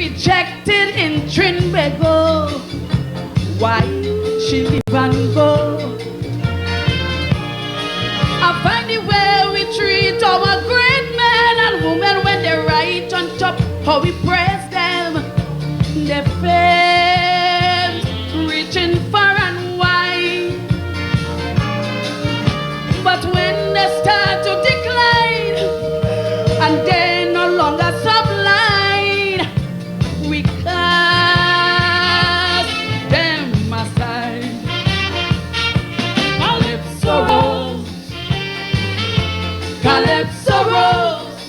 rejected in Trinidad. Why she leave and go? I find it where we treat our great men and women when they're right on top, how we praise them. Their faith reaching far and wide. But when they start to decline and they no longer sublime, we cast them aside. Calypso Rose, Calypso Rose,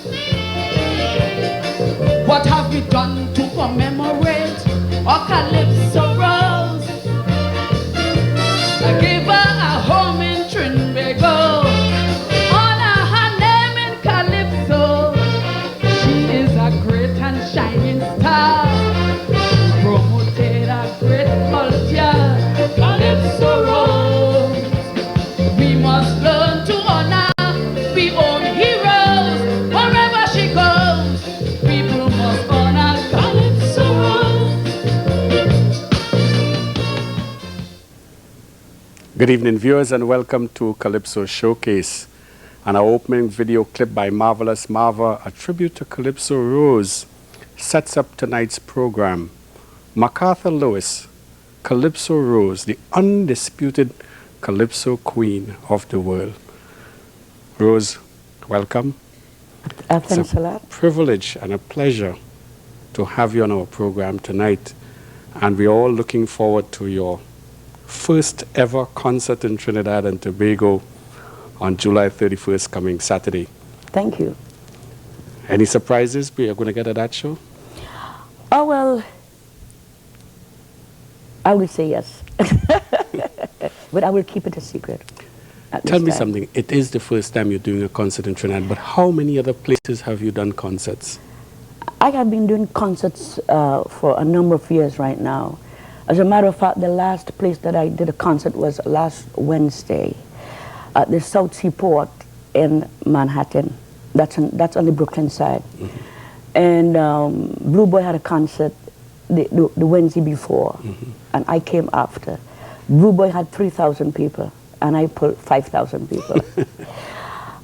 what have we done to commemorate our Calypso Rose? I gave her a home in Trinidad, honor her name in Calypso. She is a great and shining star, promoted a great culture. Calypso Rose, we must learn to honor we own heroes. Wherever she goes, people must honor Calypso Rose. Good evening, viewers, and welcome to Calypso Showcase. And our opening video clip by Marvelous Marva, a tribute to Calypso Rose, sets up tonight's program. McCatha Lewis, Calypso Rose, the undisputed Calypso Queen of the world. Rose, welcome. Thanks a lot. Privilege and a pleasure to have you on our program tonight. And we're all looking forward to your first ever concert in Trinidad and Tobago on July 31st, coming Saturday. Thank you. Any surprises we are going to get at that show? Oh, well, I will say yes. But I will keep it a secret. Tell me something. It is the first time you're doing a concert in Trinidad, but how many other places have you done concerts? I have been doing concerts for a number of years right now. As a matter of fact, the last place that I did a concert was last Wednesday at the South Seaport in Manhattan. That's on the Brooklyn side. Mm-hmm. And Blue Boy had a concert the Wednesday before, mm-hmm. and I came after. Blue Boy had 3,000 people, and I pulled 5,000 people.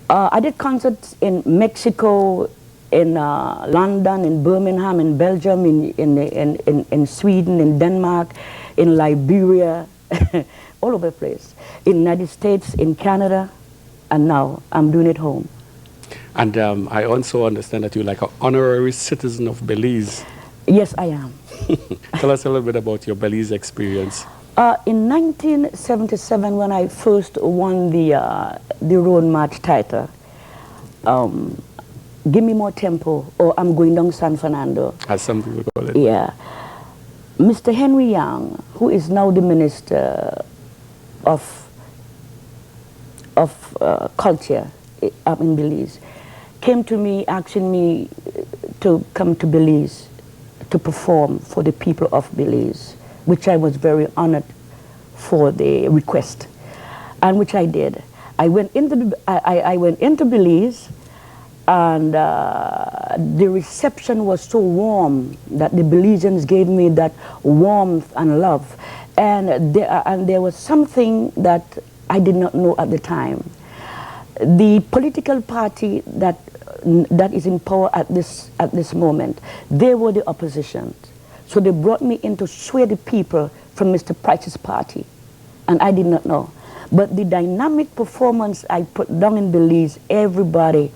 I did concerts in Mexico, in London, in Birmingham, in Belgium, in Sweden, in Denmark, in Liberia, all over the place. In the United States, in Canada, and now I'm doing it home. And I also understand that you're like an honorary citizen of Belize. Yes, I am. Tell us a little bit about your Belize experience. In 1977, when I first won the Road March title, Give Me More Tempo, or I'm Going Down San Fernando. As some people call it. Yeah. Mr. Henry Young, who is now the Minister of Culture up in Belize, came to me asking me to come to Belize to perform for the people of Belize, which I was very honored for the request, and which I did. I went into Belize, and the reception was so warm that the Belizeans gave me that warmth and love, and there was something that I did not know at the time. The political party that is in power at this moment, they were the opposition. So they brought me in to sway the people from Mr. Price's party, and I did not know. But the dynamic performance I put down in Belize, everybody,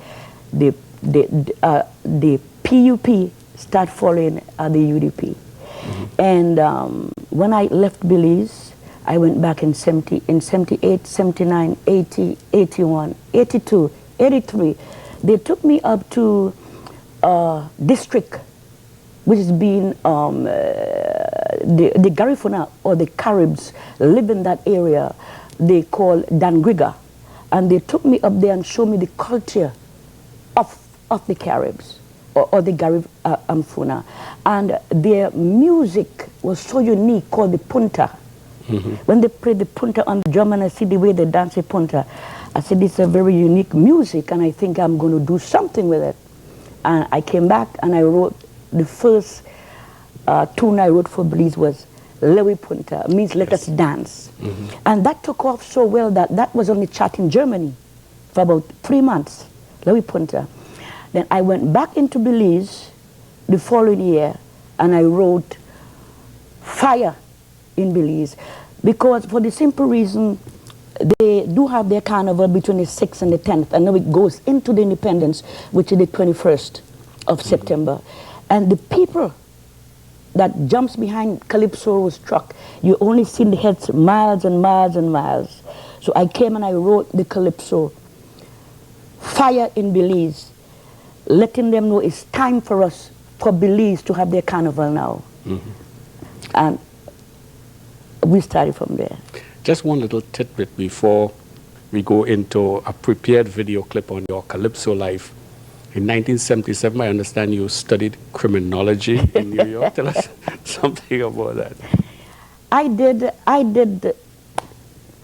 the PUP start following the UDP. Mm-hmm. And when I left Belize, I went back in 78, 79, 80, 81, 82, 83. They took me up to district, which is being the Garifuna or the Caribs live in that area. They call Dangriga, and they took me up there and showed me the culture of the Caribs or the Garifuna, and their music was so unique, called the punta. Mm-hmm. When they play the punta on the drum and I see the way they dance the punta, I said, it's a very unique music and I think I'm going to do something with it. And I came back and I wrote the first tune I wrote for Belize was Lewi Punta, means let us dance. And that took off so well that was on the chart in Germany for about 3 months, Lewi Punta. Then I went back into Belize the following year and I wrote Fire in Belize, because for the simple reason they do have their carnival between the 6th and the 10th, and now it goes into the independence, which is the 21st of September. And the people that jumps behind Calypso Rose truck, you only see the heads miles and miles and miles. So I came and I wrote the Calypso Fire in Belize, letting them know it's time for us, for Belize to have their carnival now. And we started from there. Just one little tidbit before we go into a prepared video clip on your Calypso life. In 1977, I understand you studied criminology in New York. Tell us something about that. I did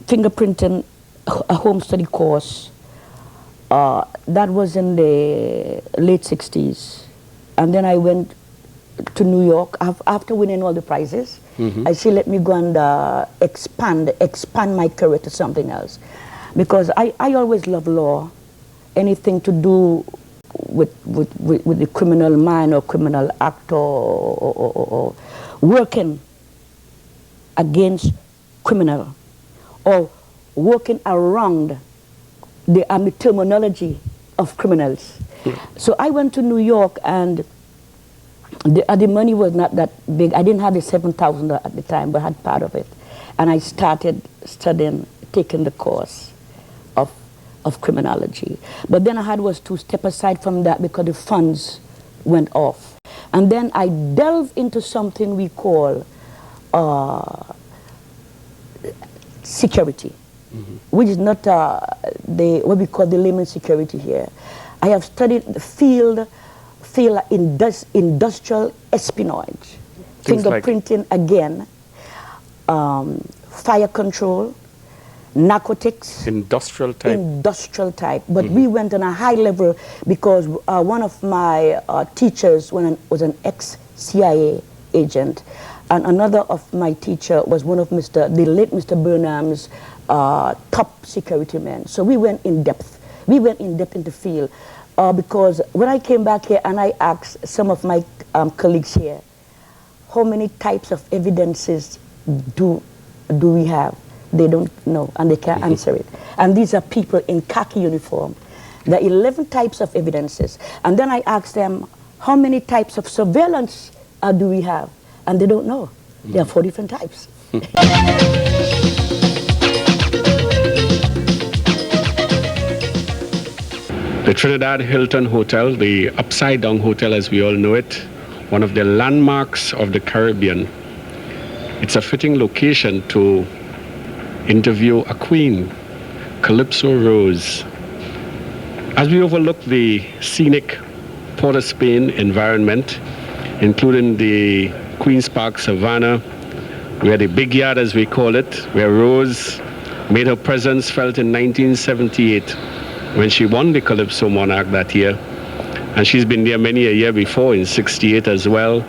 fingerprinting, a home study course. That was in the late 60s. And then I went to New York after winning all the prizes. I said, let me go and expand my career to something else. Because I always love law, anything to do with the criminal mind or criminal act or working against criminal or working around the terminology of criminals. So I went to New York, and the money was not that big. I didn't have the $7,000 at the time, but I had part of it. And I started studying, taking the course of criminology. But then I had was to step aside from that because the funds went off. And then I delved into something we call security, which is not what we call the layman security here. I have studied the field industrial espionage, fingerprinting again, fire control, narcotics. Industrial type. Industrial type. But we went on a high level because one of my teachers was an ex-CIA agent, and another of my teacher was one of the late Mr. Burnham's top security men. So we went in depth. We went in depth in the field. Because when I came back here and I asked some of my colleagues here, how many types of evidences do we have? They don't know, and they can't answer it. And these are people in khaki uniform. There are 11 types of evidences. And then I asked them, how many types of surveillance do we have? And they don't know. There are 4 different types. The Trinidad Hilton Hotel, the upside-down hotel as we all know it, one of the landmarks of the Caribbean. It's a fitting location to interview a queen, Calypso Rose. As we overlook the scenic Port of Spain environment, including the Queen's Park Savannah, where the big yard as we call it, where Rose made her presence felt in 1978 when she won the Calypso Monarch that year. And she's been there many a year before, in 68 as well,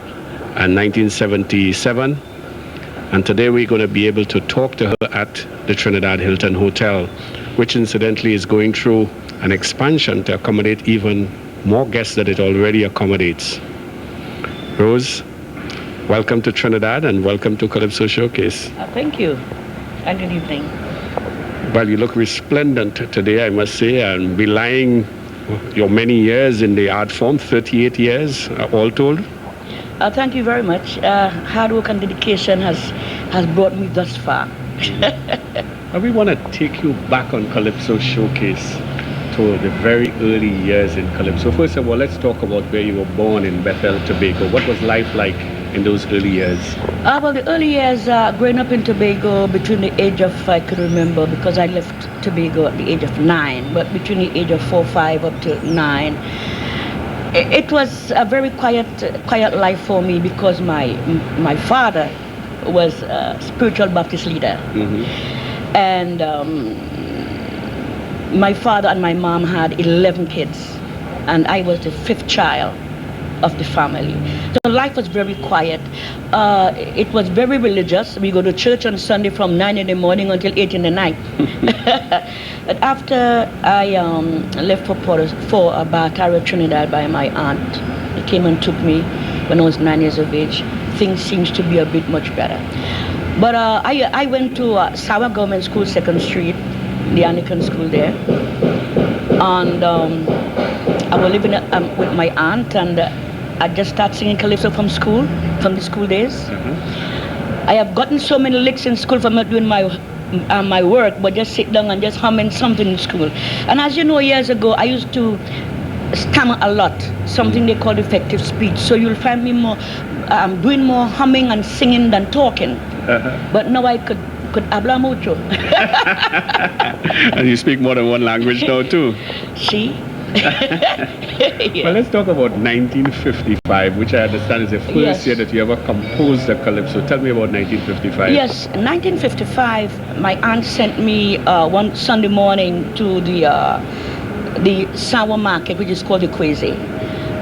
and 1977. And today we're going to be able to talk to her at the Trinidad Hilton Hotel, which incidentally is going through an expansion to accommodate even more guests than it already accommodates. Rose, welcome to Trinidad and welcome to Calypso Showcase. Thank you, and good evening. Well, you look resplendent today, I must say, and belying your many years in the art form, 38 years all told. Thank you very much. Hard work and dedication has brought me thus far. And we want to take you back on Calypso Showcase to the very early years in Calypso. First of all, let's talk about where you were born in Bethel, Tobago. What was life like in those early years? Well, the early years, growing up in Tobago, between the age of, I can remember, because I left Tobago at the age of 9, but between the age of 4, 5 up to 9, it was a very quiet life for me because my father was a spiritual Baptist leader. And my father and my mom had 11 kids, and I was the 5th child. of the family. So life was very quiet. It was very religious. We go to church on Sunday from 9 in the morning until 8 in the night. But after I left for Bartara, Trinidad by my aunt, he came and took me when I was 9 years of age. Things seems to be a bit much better. But I went to Sawa Government School, 2nd Street, the Anglican school there. And I was living with my aunt, and I just started singing Calypso from the school days. I have gotten so many licks in school from not doing my work, but just sit down and just humming something in school. And as you know, years ago, I used to stammer a lot, something they call effective speech. So you'll find me doing more humming and singing than talking. But now I could habla mucho. And you speak more than one language now too. See? Yeah. Well, let's talk about 1955, which I understand is the first year that you ever composed a calypso. Tell me about 1955. Yes, 1955, my aunt sent me one Sunday morning to the Sawa market, which is called the Kwezi.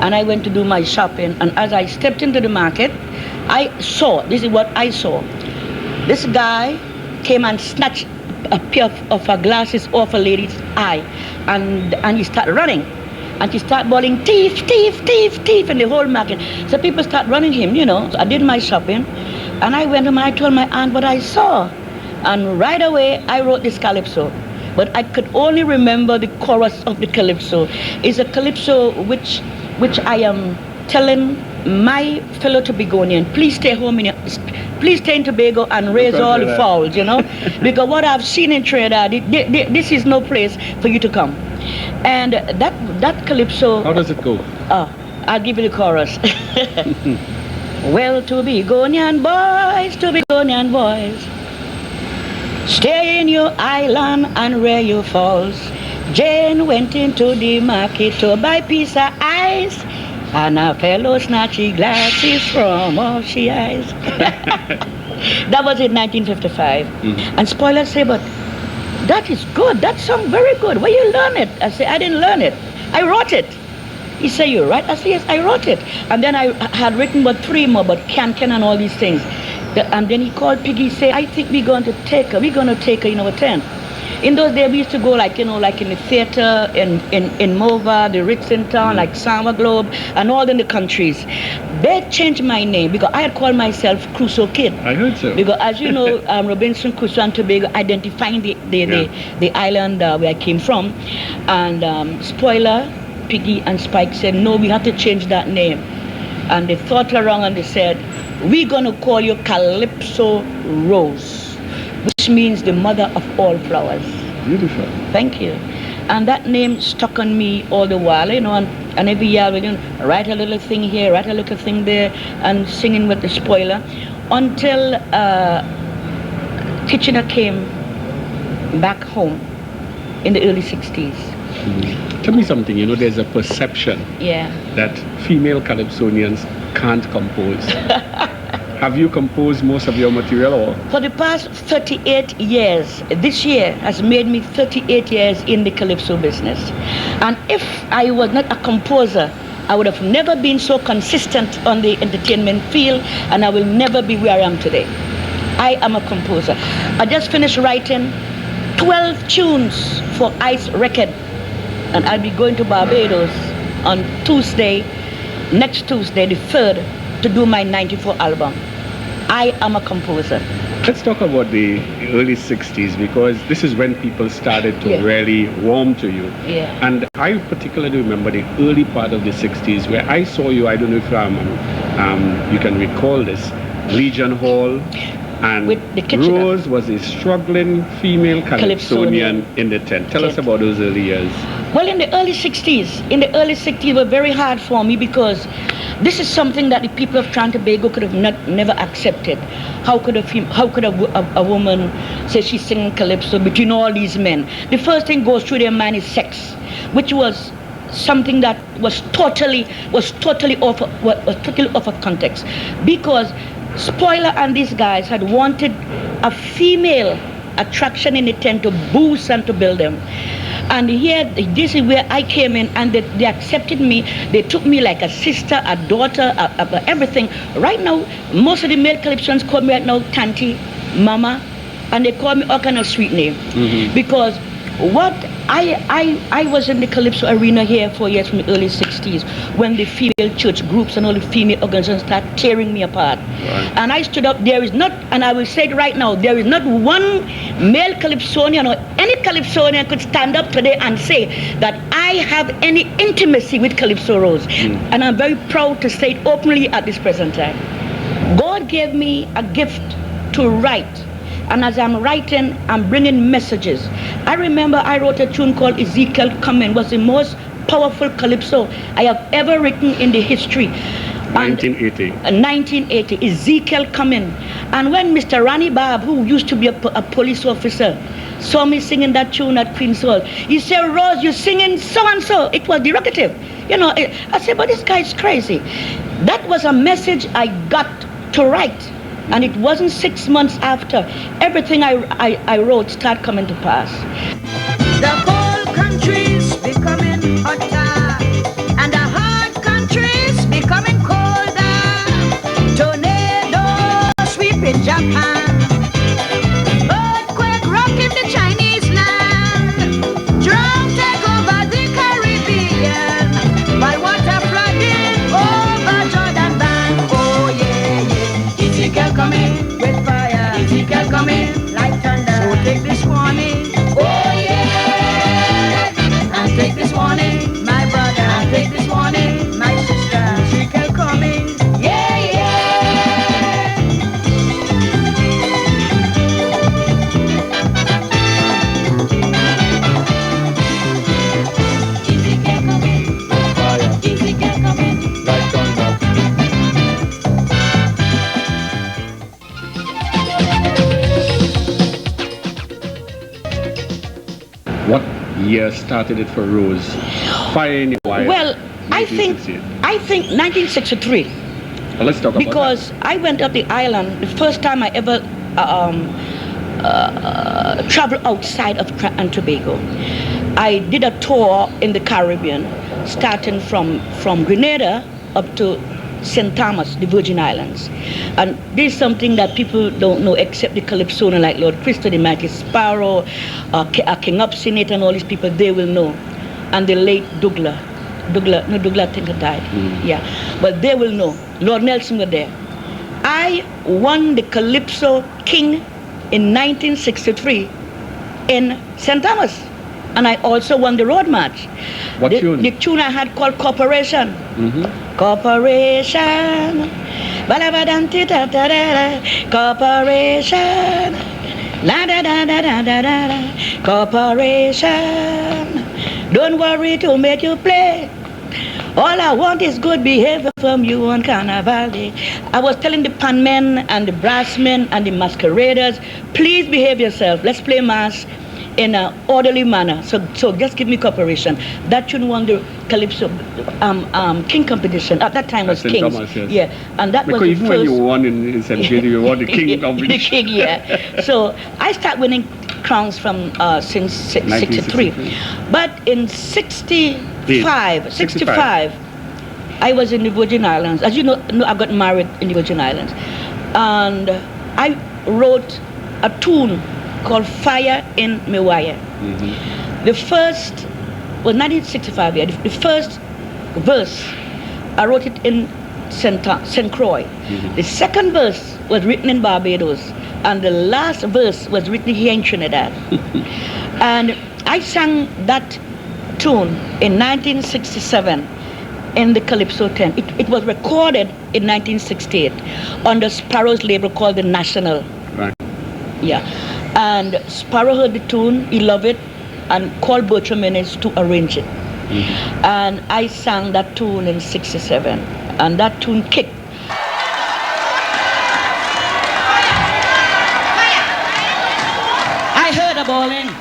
And I went to do my shopping, and as I stepped into the market, this is what I saw. This guy came and snatched a pair of her glasses off a lady's eye, and he started running. And she started bawling, thief, thief, thief, thief, in the whole market. So people start running him, you know. So I did my shopping, and I went home and I told my aunt what I saw. And right away, I wrote this calypso. But I could only remember the chorus of the calypso. It's a calypso which I am telling my fellow Tobagonian, please stay home please stay in Tobago and raise all the fowls, you know, because what I've seen in Trinidad, this is no place for you to come. And that calypso. How does it go? I'll give you the chorus. Well, Tobagonian boys, stay in your island and rear your falls. Jane went into the market to buy piece of ice, and a fellow snatchy glasses from all she eyes. That was in 1955. And spoilers say, but that is good. That song very good. Where you learn it? I say, I didn't learn it. I wrote it. He said, you write? I said, yes, I wrote it. And then I had written about 3 more, but can and all these things. And then he called Piggy, say, I think we're going to take her in our tent. In those days, we used to go like in the theater in Mova, the Ritz in town, like Summer Globe, and all in the countries. They changed my name because I had called myself Crusoe Kid. I heard so. Because as you know, Robinson Crusoe and Tobago identifying the island where I came from. And Spoiler, Piggy, and Spike said, no, we have to change that name. And they thought around and they said, we're going to call you Calypso Rose, which means the mother of all flowers. Beautiful. Thank you. And that name stuck on me all the while, you know, and every year we write a little thing here, write a little thing there, and singing with the Spoiler, until Kitchener came back home in the early 60s. Tell me something, you know, there's a perception that female Calypsonians can't compose. Have you composed most of your material? Or? For the past 38 years, this year has made me 38 years in the Calypso business. And if I was not a composer, I would have never been so consistent on the entertainment field, and I will never be where I am today. I am a composer. I just finished writing 12 tunes for Ice Record, and I'll be going to Barbados on next Tuesday, the 3rd, to do my 94 album. I am a composer. Let's talk about the early 60s, because this is when people started to really warm to you. Yeah. And I particularly remember the early part of the 60s where I saw you, I don't know if you can recall this, Legion Hall, and Rose was a struggling female Calypsonian in the tent. Tell us about those early years. Well, in the early 60s were very hard for me, because this is something that the people of Trinidad and Tobago could have never accepted. How could a woman say she's singing calypso between all these men? The first thing goes through their mind is sex, which was something that was totally off of context, because Spoiler and these guys had wanted a female attraction in the tent to boost and to build them. And here, this is where I came in, and they accepted me. They took me like a sister, a daughter, everything. Right now, most of the male Calypsons call me right now Tanti, Mama, and they call me all kind of sweet name. Because what I was in the Calypso arena here for years from the early 60s when the female church groups and all the female organizations started tearing me apart. And I stood up, there is not, and I will say it right now, there is not one male Calypsonian or any Calypsonian could stand up today and say that I have any intimacy with Calypso Rose. And I'm very proud to say it openly at this present time. God gave me a gift to write. And as I'm writing, I'm bringing messages. I remember I wrote a tune called Ezekiel Coming. Was the most powerful calypso I have ever written in the history. 1980. 1980, Ezekiel Coming. And when Mr. Ronnie Barb, who used to be a police officer, saw me singing that tune at Queen's Hall, he said, Rose, you're singing so-and-so. It was derogative. You know, I said, but this guy's crazy. That was a message I got to write. And it wasn't 6 months after everything I wrote started coming to pass. The whole country's becoming hotter, and the hot country's becoming colder. Tornado sweeping Japan, earthquake rocking the Chinese land, drought take over the Caribbean, while water flooding over Jordan Bank. Oh yeah, yeah. Ezekiel coming with fire, Ezekiel coming like thunder. So take this warning, oh yeah, and take this warning, my brother, and take this warning, my sister. Ezekiel coming, yeah, yeah. Ezekiel coming, fire, Ezekiel coming like thunder. What year started it for Rose? Fire in the Wire. Well, I think 1963. Well, let's talk about Because I went up the island, the first time I ever traveled outside of Trinidad and Tobago. I did a tour in the Caribbean, starting from Grenada up to St. Thomas, the Virgin Islands. And this is something that people don't know except the Calypsonian like Lord Christo, the Mighty Sparrow, King Upsinate and all these people, they will know. And the late Douglas I think had died. Yeah, but they will know. Lord Nelson was there. I won the Calypso King in 1963 in St. Thomas. And I also won the road march. What tune? The tune I had called Corporation. Corporation. Corporation. La da da da da da da. Corporation. Don't worry to make you play. All I want is good behavior from you on Carnival Day. I was telling the panmen and the brassmen and the masqueraders, please behave yourself. Let's play mass in an orderly manner. So just give me cooperation. That tune won the Calypso King competition. At that time was St. King's. Thomas, yes. Yeah, and that because was the even first. when you won in St. Kitts, you won the King competition. The King, yeah. So I started winning crowns from since 63. But in 65, I was in the Virgin Islands. As you know, I got married in the Virgin Islands. And I wrote a tune called Fire in Mewaya. The first was 1965, yeah. The first verse, I wrote it in St. Croix. The second verse was written in Barbados. And the last verse was written here in Trinidad. And I sang that tune in 1967 in the Calypso 10. It was recorded in 1968 on the Sparrow's label called The National. Right. Yeah. And Sparrow heard the tune, he loved it, and called Bertram Innes to arrange it. And I sang that tune in 67. And that tune kicked. I heard a bawling,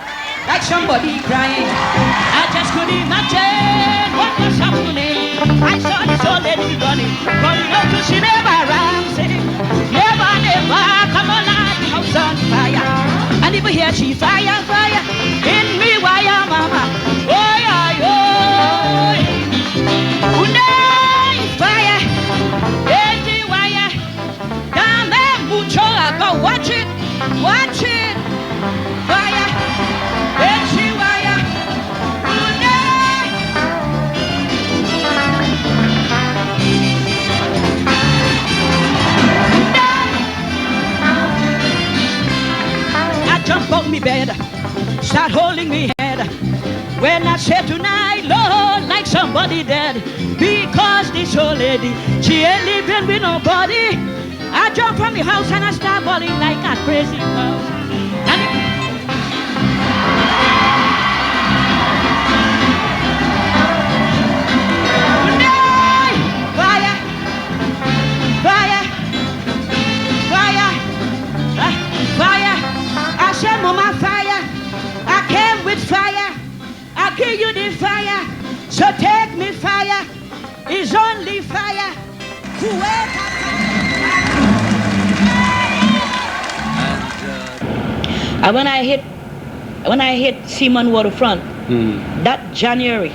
like somebody crying. I just couldn't imagine what was happening. I saw this old lady running out to see never sing. Never, come on, light the house on fire. And if you hear she fire, in me, wire, mama. Watch it. Fire. Edgy wire. I jump on me bed, start holding me head. When I say tonight, Lord, like somebody dead, because this old lady, she ain't living with nobody. I jump from the house and I start bawling like a crazy mouse. Fire, fire, fire, fire. I said, Mama, fire. I came with fire. I give you the fire. So take me fire. It's only fire. And when I hit Seaman Waterfront, that January,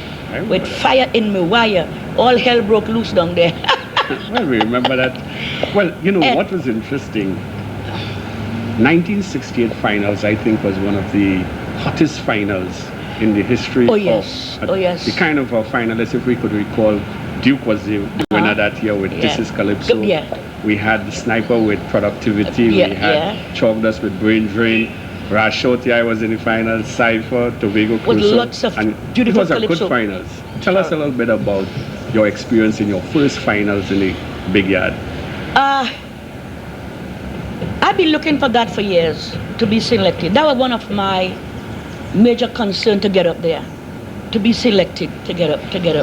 with fire in my wire, all hell broke loose down there. Well, we remember that. Well, you know, what was interesting, 1968 finals, I think, was one of the hottest finals in the history of the kind of finalists, if we could recall. Duke was the winner that year with This Is Calypso. We had the Sniper with Productivity. We had Chalked Us with Brain Drain. Rashoti, I was in the finals. Cypher, Tobago Crusoe. With lots of beautiful It was a good finals. Tell us a little bit about your experience in your first finals in the Big Yard. I've been looking for that for years, to be selected. That was one of my major concerns, to get up there, to be selected, to get up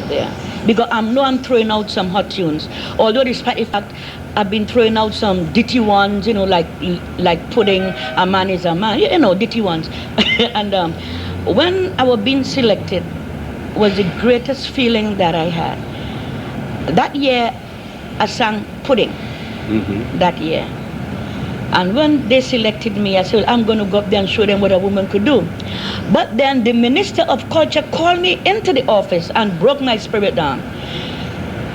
there. Because I'm throwing out some hot tunes. Although despite the fact I've been throwing out some ditty ones, you know, like Pudding, A Man Is a Man, you know, ditty ones. And when I was being selected was the greatest feeling that I had. That year I sang Pudding, that year. And when they selected me, I said, well, I'm going to go up there and show them what a woman could do. But then the Minister of Culture called me into the office and broke my spirit down.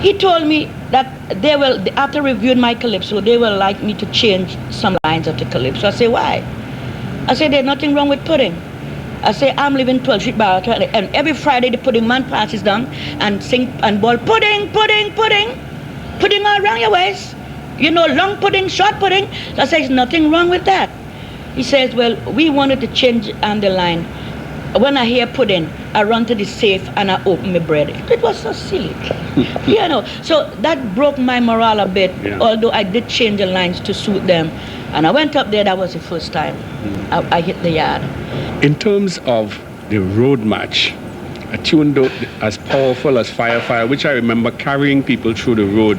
He told me that they will, after reviewing my Calypso, they will like me to change some lines of the Calypso. I said, why? I said, there's nothing wrong with Pudding. I said, I'm living 12th Street Bar, and every Friday the Pudding man passes down and sing and bawl, Pudding, Pudding, Pudding, Pudding all around your waist. You know, long pudding, short pudding. So I said, there's nothing wrong with that. He says, well, we wanted to change on the line. When I hear pudding, I run to the safe and I open my bread. It was so silly. You know, so that broke my morale a bit, although I did change the lines to suit them. And I went up there, that was the first time I hit the yard. In terms of the road match, a tune as powerful as Fire, which I remember carrying people through the road.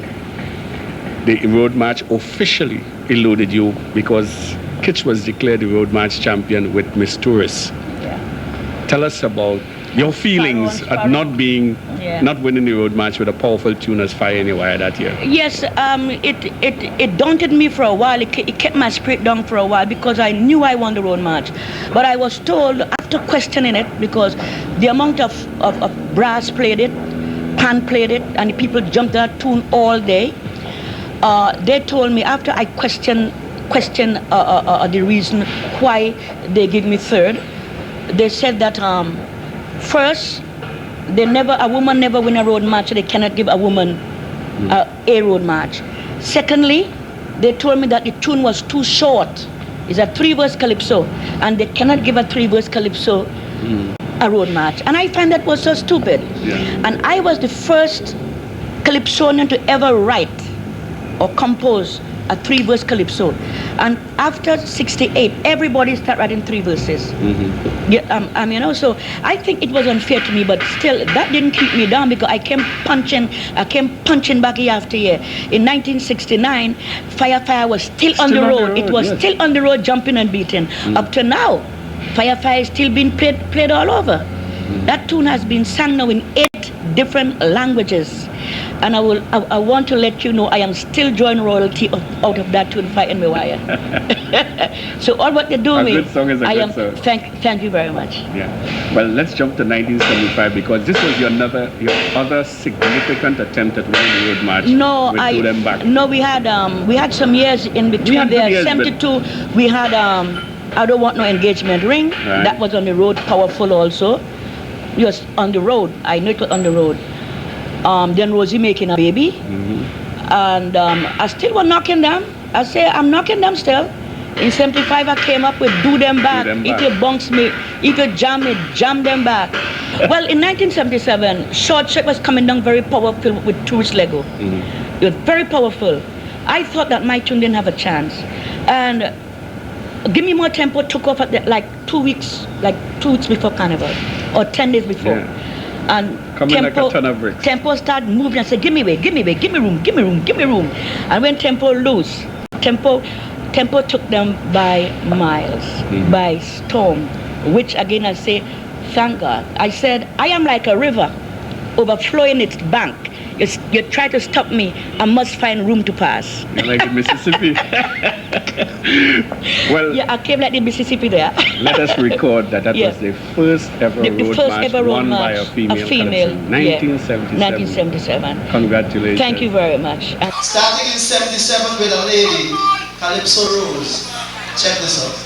The road match officially eluded you because Kitch was declared the road match champion with Miss Tourist. Tell us about your feelings at not winning the road match with a powerful tune as Fire in the Wire that year. Yes, it daunted me for a while. It kept my spirit down for a while because I knew I won the road match. But I was told, after questioning it, because the amount of brass played it, pan played it, and the people jumped that tune all day, they told me, after I questioned the reason why they gave me third, they said that first, a woman never win a road match, so they cannot give a woman a road match. Secondly, they told me that the tune was too short. It's a 3-verse calypso, and they cannot give a 3-verse calypso a road match. And I find that was so stupid. And I was the first calypsonian to ever write or compose a 3-verse calypso. And after 68, everybody started writing 3 verses. You know, so I think it was unfair to me, but still, that didn't keep me down because I came punching back year after year. In 1969, Fire was still on the road. It was still on the road, jumping and beating. Up to now, Fire is still being played all over. That tune has been sung now in 8 different languages. And I want to let you know I am still drawing royalty out of that tune, Fight and Me Wire. So all what they do A me, good song is a good song. Thank you very much. Yeah. Well, let's jump to 1975 because this was your other significant attempt at winning road march. No, Do Them Back. No, we had some years in between there. 72, we had I Don't Want No Engagement Ring. Right. That was on the road, powerful also. It was on the road. I know it was on the road. Then Rosie Making a Baby. And I still was knocking them. I say I'm knocking them still. In 75 I came up with Do Them Back. If you bounce me, if you jam me, jam them back. Well, in 1977, Short Shot was coming down very powerful with Tourist Lego. It was very powerful. I thought that my tune didn't have a chance. And Give Me More Tempo took off at like 2 weeks before Carnival, or 10 days before. Yeah. And Coming like a ton of bricks. Tempo started moving and said, give me away, give me room. And when Tempo loose, Tempo took them by miles, by storm, which again I say, thank God. I said, I am like a river overflowing its bank. You try to stop me, I must find room to pass. You're like the Mississippi. Well, yeah, I came like the Mississippi there. Let us record that was the first ever road march won by a female. 1977. Congratulations. Thank you very much. Starting in 77 with a lady, Calypso Rose. Check this out.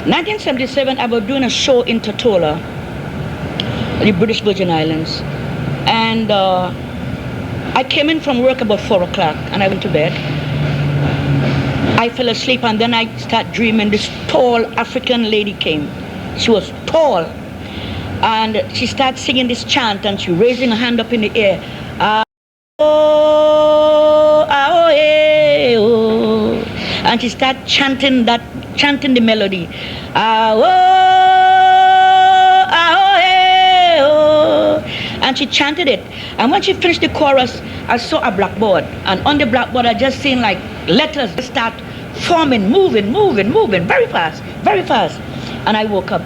In 1977, I was doing a show in Tortola, the British Virgin Islands, and I came in from work about 4 o'clock and I went to bed. I fell asleep and then I started dreaming this tall African lady came. She was tall and she started singing this chant and she raising her hand up in the air. And she started chanting the melody. And she chanted it. And when she finished the chorus, I saw a blackboard. And on the blackboard, I just seen like letters start forming, moving, very fast. And I woke up.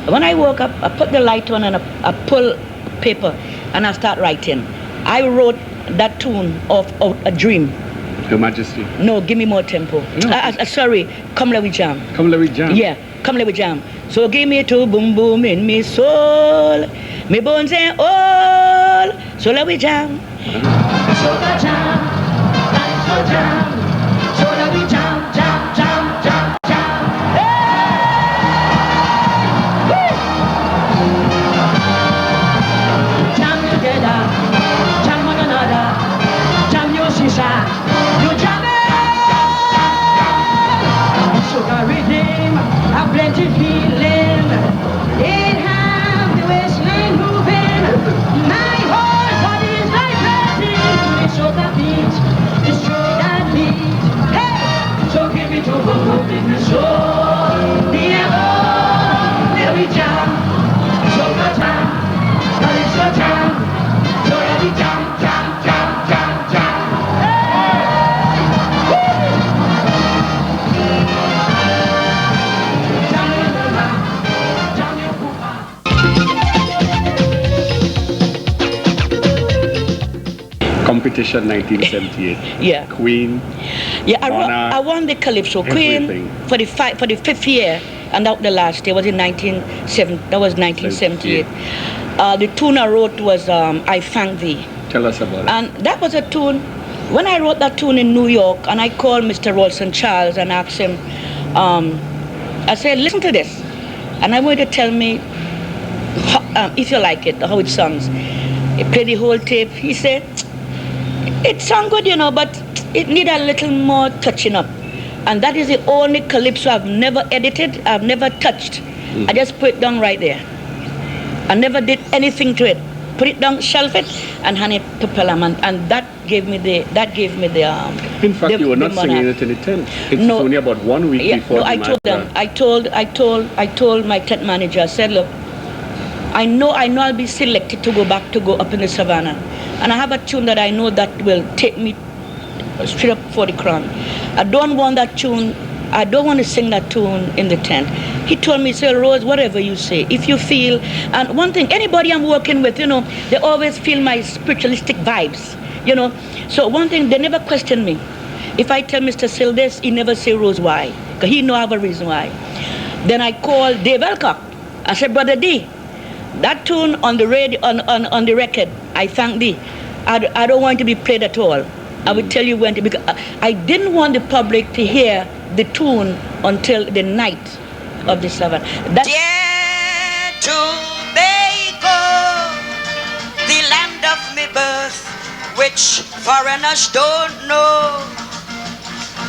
When I woke up, I put the light on and I pull paper and I start writing. I wrote that tune of a dream. Your Majesty. No, Give Me More Tempo. No. Sorry, Come Let We Jam. Come Let We Jam. Yeah, Come Let We Jam. So give me two boom boom in me soul, me bones and all. So let we jam. So the jam, so jam, so let we jam. Hey! Jam together, jam one another, jam your shisha. Plenty feeling, it have the waistline moving. My whole body is vibrating. It's so that beat, it's true that beat. Hey, so give me to boom in the soul. The there we jam, so the jam, Calypso jam, so let we jam. Competition 1978. Yeah. Queen. Yeah, Monarch, I won the Calypso Queen for the 5th year, and that the last year was in 1978. The tune I wrote was I Thank Thee. Tell us about it. And that was a tune. When I wrote that tune in New York, and I called Mr. Rolson Charles and asked him, I said, listen to this. And I want you to tell me if you like it, how it sounds. He played the whole tape. He said, it sounds good, you know, but it needs a little more touching up. And that is the only calypso I've never edited, I've never touched. I just put it down right there. I never did anything to it. Put it down, shelf it, and hand it to Parliament, and that gave me the In fact, you were not singing it in the tent. It's only about 1 week before. No, I told them. I told my tent manager. I said, look, I know I'll be selected to go up in the savannah, and I have a tune that I know that will take me straight up for the crown. I don't want that tune. I don't want to sing that tune in the tent. He told me, say, Rose, whatever you say, if you feel, and one thing, anybody I'm working with, you know, they always feel my spiritualistic vibes, you know. So one thing, they never question me. If I tell Mr. Sil this, he never say, Rose, why? Because he know I have a reason why. Then I called Dave Elcock. I said, Brother D, that tune on the radio, on the record, I thank thee. I don't want to be played at all. I will tell you when to, because I didn't want the public to hear the tune until the night of the savannah. Dear Tobago, the land of my birth, which foreigners don't know.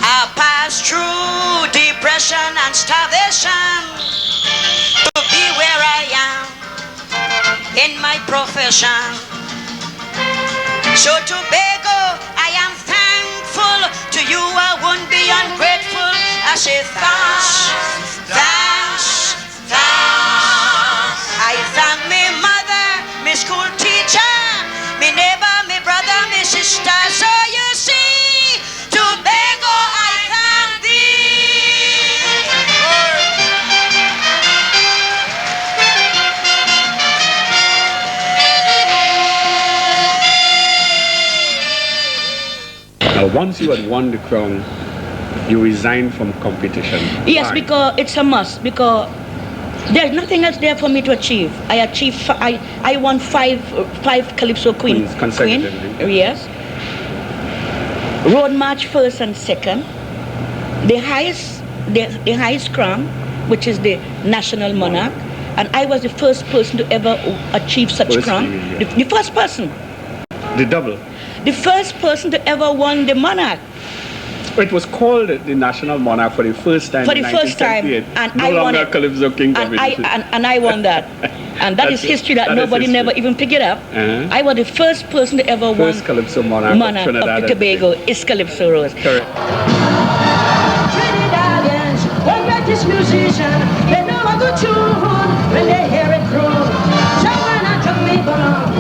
I passed through depression and starvation to be where I am in my profession. So Tobago, I am thankful to you. I won't be ungrateful. I say thanks, thanks, thanks. I thank me mother, me school teacher, me neighbor, me brother, me sister. So you see, Tobago, I thank thee. Now, once you had won the crown, you resigned from competition. Yes, Why? because it's a must. Because there's nothing else there for me to achieve. I won five Calypso Queens consecutively. Yes. Road March first and second. The highest crown, which is the National Monarch, and I was the first person to ever achieve such crown. The first person. The double. The first person to ever won the Monarch. It was called the National Monarch for the first time. For the first time, and no longer Calypso King competition. And I won that. And that is history that nobody never even picked it up. I was the first person to ever won Calypso Monarch of Trinidad of Tobago is Calypso Rose. Correct. Trinidadians, the greatest musician, they know a good tune when they hear it croon. So when I took me along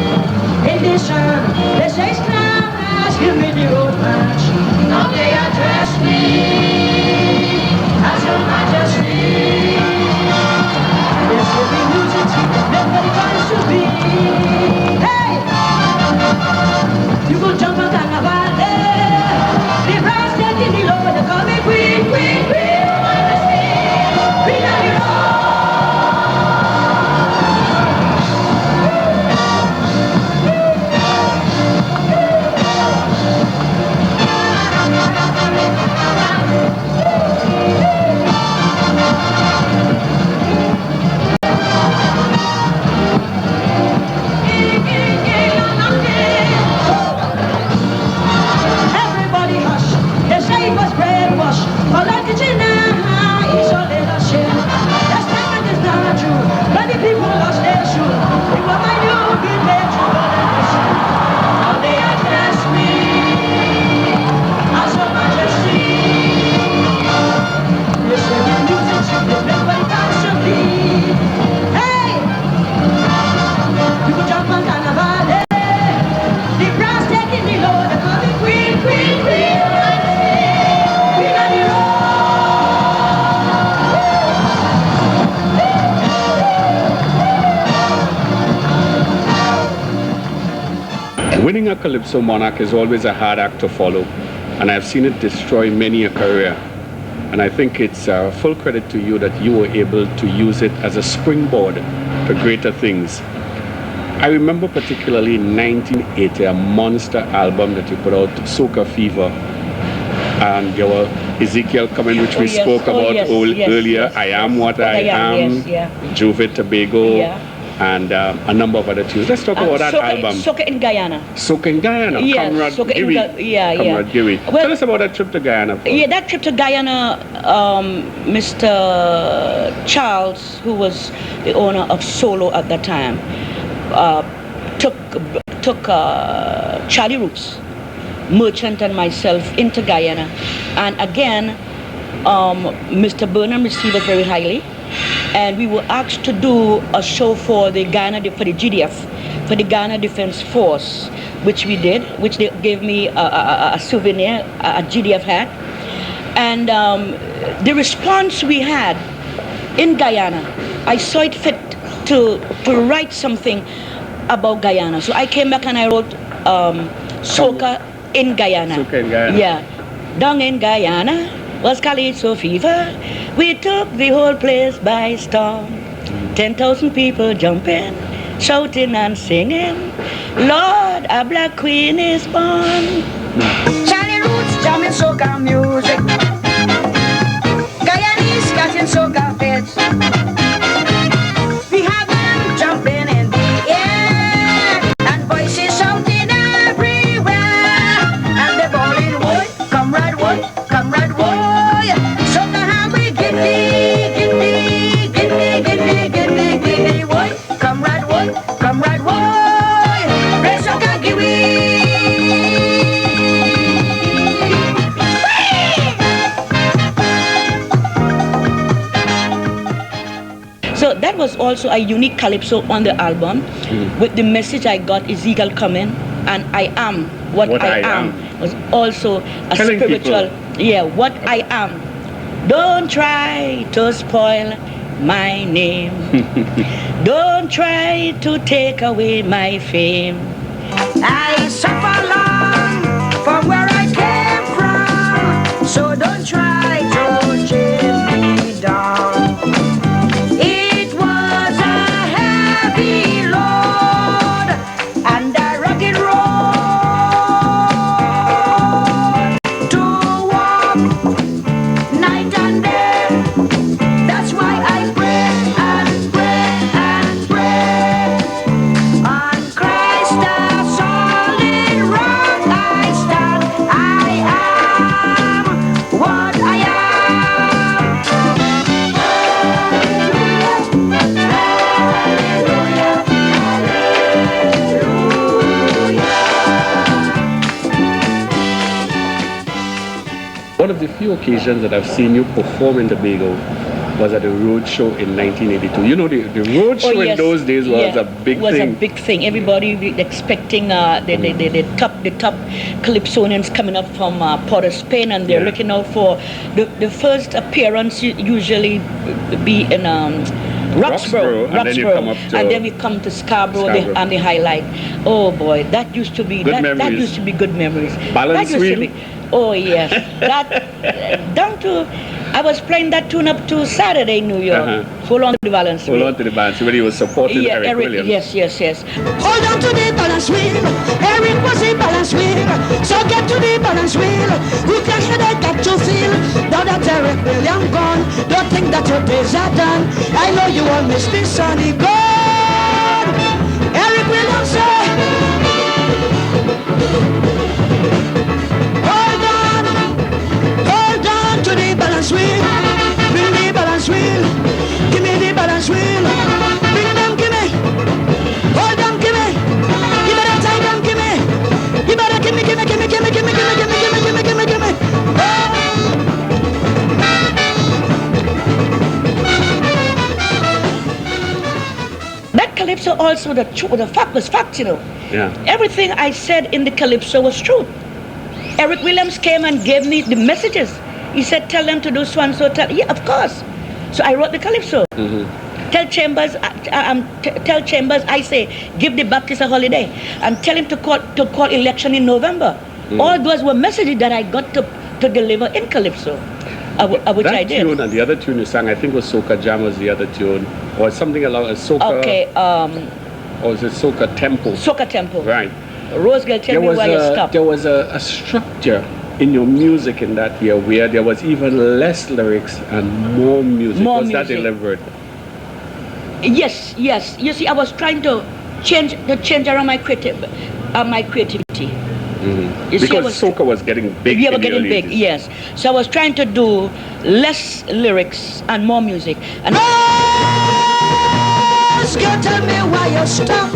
in the sun, they say, "Stars, give me the road march." Now they address me as Your Majesty. They say the music, nobody wants to be. Hey, you go jump on carnival, the brass taking the low, they call me Queen, Queen, Queen, Majesty, Queen of the Road. Everybody hush, they say it was brainwash. But like it's in now, it's all in a shame. That statement is not true. Many people lost their shoe. It was my new good nature, but I listen. Now they address me as Your Majesty. They say the music is nobody wants to be. Hey, you can jump on carnival. The brass taking the load, they call me Queen, Queen, Queen, Queen of the Road. Winning a Calypso Monarch is always a hard act to follow, and I've seen it destroy many a career. And I think it's full credit to you that you were able to use it as a springboard to greater things. I remember particularly in 1980, a monster album that you put out, Soca Fever. And there were Ezekiel coming, which we spoke about earlier. I Am What I Am, Juve Tobago, and a number of other tunes. Let's talk about that album. Soca in Guyana. Soca in Guyana, Comrade Giri. Well, tell us about that trip to Guyana. Yeah, that trip to Guyana, Mr. Charles, who was the owner of Solo at that time, took Charlie Roots, Merchant and myself into Guyana. And again, Mr. Burnham received us very highly. And we were asked to do a show for the GDF, for the Ghana Defense Force, which we did, which they gave me a souvenir, a GDF hat. And the response we had in Guyana, I saw it fit to write something about Guyana. So I came back and I wrote Soca in Guyana. Soca in Guyana. Yeah. Down in Guyana was Calypso fever. We took the whole place by storm. 10,000 people jumping, shouting and singing. Lord, a black queen is born. Charlie Roots jamming soca music. Guyanese catching soca fits. We have them jumping in the air and voices shouting everywhere. And they're bawling, woy, comrade, woy, comrade, woy. Soca how we give me, woy, comrade, woy, comrade, woy. Play soca, give me. So that was also a unique calypso on the album, with the message I got, Ezekiel coming, and I am what I am was also a Telling spiritual, people. what I am. Don't try to spoil my name. Don't try to take away my fame. I suffer long from where I came from, so don't try to chain me down. It was a heavy load and a rugged road to walk night and day. That's why I pray and pray and pray. On Christ the solid rock I stand. I am what I am. One of the few occasions that I've seen you perform in Tobago was at the road show in 1982. You know, the road show in those days was a big thing. Was a big thing. Everybody expecting the top Calypsonians coming up from Port of Spain, and they're looking out for the first appearance. Usually be in Roxborough, and then you come up to, and then we come to Scarborough. And the highlight. Oh boy, that used to be that used to be good memories. Balance wheel. Oh yes, that down to. I was playing that tune up to Saturday in New York. Hold on to the balance wheel. Hold on to the balance wheel. He was supporting Eric Williams. Yes. Hold on to the balance wheel. Eric was a balance wheel. So get to the balance wheel. You can hear that got to feel. Now that Eric Williams gone, don't think that your days are done. I know you will miss this sunny God. Eric Williams say, hold on to the balance wheel. Bring the balance wheel. Give me the balance wheel. Bring them, give me. Hold on, give me. You better tie them, give me. You better give me. That Calypso also, the fact was fact, you know. Yeah. Everything I said in the Calypso was true. Eric Williams came and gave me the messages. He said, tell them to do so and so. Yeah, of course. So I wrote the Calypso. Tell Chambers, I say, give the Baptist a holiday, and tell him to call election in November. All those were messages that I got to deliver in Calypso, which that I did. Tune and the other tune you sang, I think was Soca Jam was the other tune, or something along Soca. Okay. Or was it Soca Tempo? Soca Tempo. Right. Rose girl, tell me why you stopped. There was a structure in your music in that year where there was even less lyrics and more music? More was music. that deliberate? Yes, yes. You see, I was trying to change around my creativity. You see, Because soca was getting big. We in were the getting early big, 80s. yes. So I was trying to do less lyrics and more music. And Girl, tell me why you stop.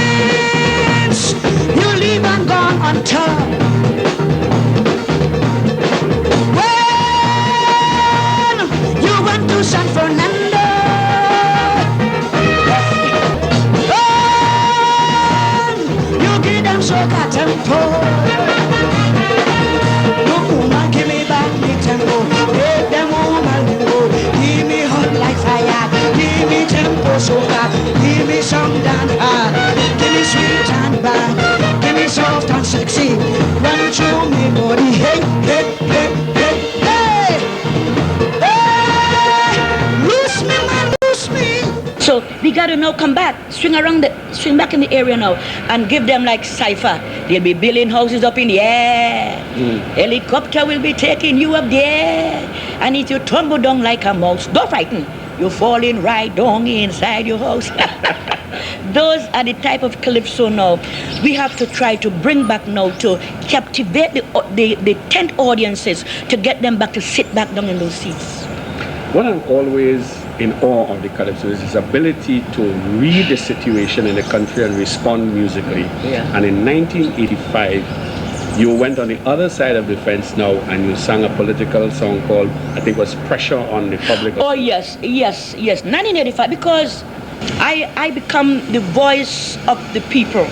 Since you leave and gone on top. When you went to San Fernando, you give them soca tempo. Look, woman, give me back the tempo. Make them woman go. Give me hot like fire. Give me tempo soca. Give me some dance hard. Give me sweet and bad. Give me soft and sexy. Run through me body. Hey, hey, hey, hey, hey. Hey. Loose me, man, loose me. so we gotta now come back, swing back in the area now, and give them like cipher. They'll be building houses up in the air. Helicopter will be taking you up there. And if you tumble down like a mouse, don't frighten. You're falling right down inside your house. Those are the type of calypso now we have to try to bring back now to captivate the tent audiences, to get them back to sit back down in those seats. What I'm always in awe of the Calypso is his ability to read the situation in the country and respond musically. Yeah. And in 1985, you went on the other side of the fence now and you sang a political song called, I think it was Pressure on the Public. Oh yes, 1985, because I become the voice of the people,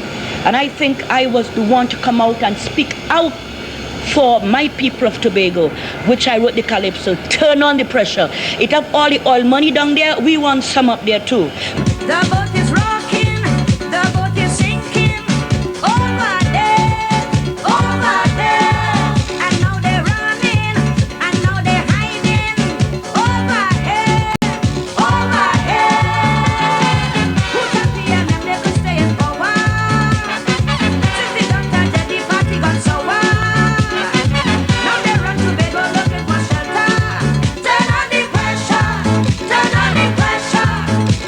and I think I was the one to come out and speak out for my people of Tobago, which I wrote the Calypso, Turn on the Pressure. It have all the oil money down there, we want some up there too. The boat is rocking, the boat is sinking, over there, and now they're running, and now they're hiding, over here. Who told the MM they could stay in power? Since the doctor said the party got sour, now they run to Tobago looking for shelter. Turn on the pressure, turn on the pressure,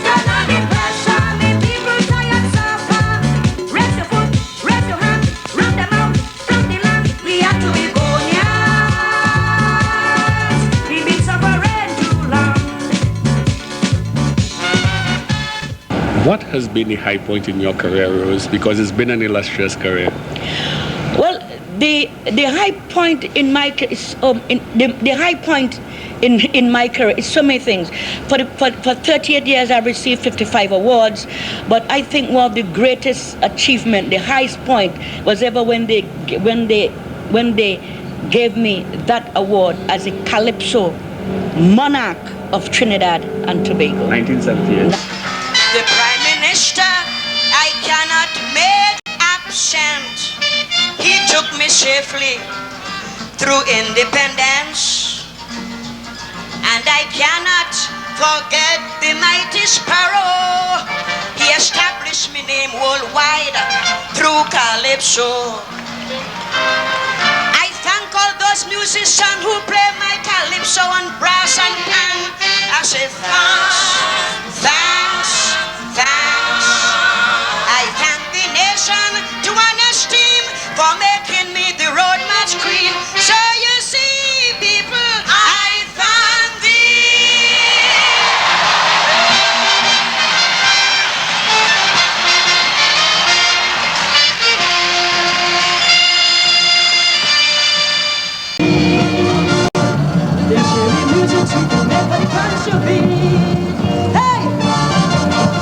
turn on the pressure. Me people tired suffer. Raise your foot, raise your hand, run them out from the land. We have to be gonias. We've been suffering too long. What has been the high point in your career, Rose? Because it's been an illustrious career. Well, the high point in my is the high point in my career is so many things. For 38 years, I've received 55 awards, but I think one of the greatest achievement, the highest point, was ever when they gave me that award as a Calypso Monarch of Trinidad and Tobago. 1978. The Prime Minister, I cannot make absent. He took me safely through independence. And I cannot forget the mighty Sparrow. He established my name worldwide through Calypso. I thank all those musicians who play my Calypso on brass and pan. I say thanks, thanks, thanks. I thank the nation to an esteem for making me the road match queen. So you see, people, I thank thee. They say the music to never dance your beat. Hey!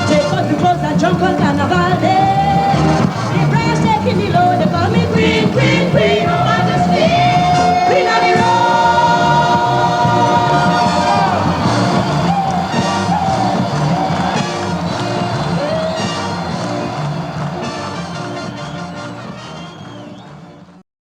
Take out the clothes and jump on Carnival Day. The brass taking the load, they call me queen, queen, queen.